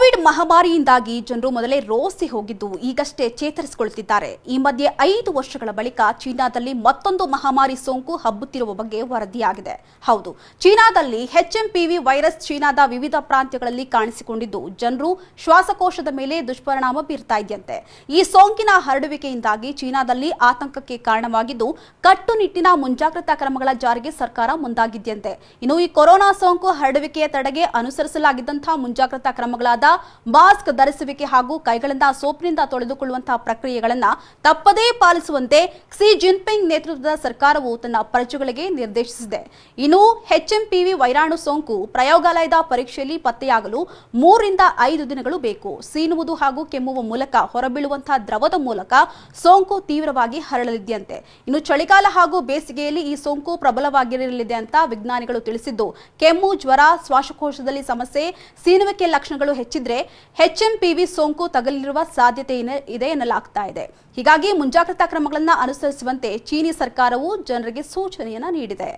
Covid ಮಹಾಮಾರಿಯಿಂದಾಗಿ ಜನರು ಮೊದಲೇ ರೋಸಿ ಹೋಗಿದ್ದು ಈಗಷ್ಟೇ ಚೇತರಿಸಿಕೊಳ್ಳುತ್ತಿದ್ದಾರೆ. ಈ ಮಧ್ಯೆ 5 ವರ್ಷಗಳ ಬಳಿಕ ಚೀನಾದಲ್ಲಿ ಮತ್ತೊಂದು ಮಹಾಮಾರಿ ಸೋಂಕು ಹಬ್ಬುತ್ತಿರುವ ಬಗ್ಗೆ ವರದಿಯಾಗಿದೆ. ಹೌದು, ಚೀನಾದಲ್ಲಿ HMPV ವೈರಸ್ ಚೀನಾದ ವಿವಿಧ ಪ್ರಾಂತ್ಯಗಳಲ್ಲಿ ಕಾಣಿಸಿಕೊಂಡಿದ್ದು ಜನರು ಶ್ವಾಸಕೋಶದ ಮೇಲೆ ದುಷ್ಪರಿಣಾಮ ಬೀರ್ತಾ ಇದೆಯಂತೆ. ಈ ಸೋಂಕಿನ ಹರಡುವಿಕೆಯಿಂದಾಗಿ ಚೀನಾದಲ್ಲಿ ಆತಂಕಕ್ಕೆ ಕಾರಣವಾಗಿದ್ದು ಕಟ್ಟುನಿಟ್ಟಿನ ಮುಂಜಾಗ್ರತಾ ಕ್ರಮಗಳ ಜಾರಿಗೆ ಸರ್ಕಾರ ಮುಂದಾಗಿದೆಯಂತೆ. ಇನ್ನು ಈ ಕೊರೋನಾ ಸೋಂಕು ಹರಡುವಿಕೆಯ ತಡೆಗೆ ಅನುಸರಿಸಲಾಗಿದ್ದಂತಹ ಮುಂಜಾಗ್ರತಾ ಕ್ರಮಗಳಾದ ಮಾಸ್ಕ್ ಧರಿಸುವಿಕೆ ಹಾಗೂ ಕೈಗಳಿಂದ ಸೋಪ್ನಿಂದ ತೊಳೆದುಕೊಳ್ಳುವಂತಹ ಪ್ರಕ್ರಿಯೆಗಳನ್ನು ತಪ್ಪದೇ ಪಾಲಿಸುವಂತೆ ಕ್ಸಿ ಜಿನ್ಪಿಂಗ್ ನೇತೃತ್ವದ ಸರ್ಕಾರವು ತನ್ನ ಪ್ರಜೆಗಳಿಗೆ ನಿರ್ದೇಶಿಸಿದೆ. ಇನ್ನು HMPV ವೈರಾಣು ಸೋಂಕು ಪ್ರಯೋಗಾಲಯದ ಪರೀಕ್ಷೆಯಲ್ಲಿ ಪತ್ತೆಯಾಗಲು 3 ರಿಂದ 5 ದಿನಗಳು ಬೇಕು. ಸೀನುವುದು ಹಾಗೂ ಕೆಮ್ಮುವ ಮೂಲಕ ಹೊರಬೀಳುವಂತಹ ದ್ರವದ ಮೂಲಕ ಸೋಂಕು ತೀವ್ರವಾಗಿ ಹರಡಲಿದೆಯಂತೆ. ಇನ್ನು ಚಳಿಗಾಲ ಹಾಗೂ ಬೇಸಿಗೆಯಲ್ಲಿ ಈ ಸೋಂಕು ಪ್ರಬಲವಾಗಿರಲಿದೆ ಅಂತ ವಿಜ್ಞಾನಿಗಳು ತಿಳಿಸಿದ್ದು, ಕೆಮ್ಮು, ಜ್ವರ, ಶ್ವಾಸಕೋಶದಲ್ಲಿ ಸಮಸ್ಯೆ, ಸೀನುವಿಕೆ ಲಕ್ಷಣಗಳು ಹೆಚ್ಚಿದ್ರೆ HMPV ಸೋಂಕು ತಗುಲಿರುವ ಸಾಧ್ಯತೆ ಇದೆ ಎನ್ನಲಾಗ್ತಾ ಇದೆ. ಹೀಗಾಗಿ ಮುಂಜಾಗ್ರತಾ ಕ್ರಮಗಳನ್ನು ಅನುಸರಿಸುವಂತೆ ಚೀನಿ ಸರ್ಕಾರವು ಜನರಿಗೆ ಸೂಚನೆಯನ್ನ ನೀಡಿದೆ.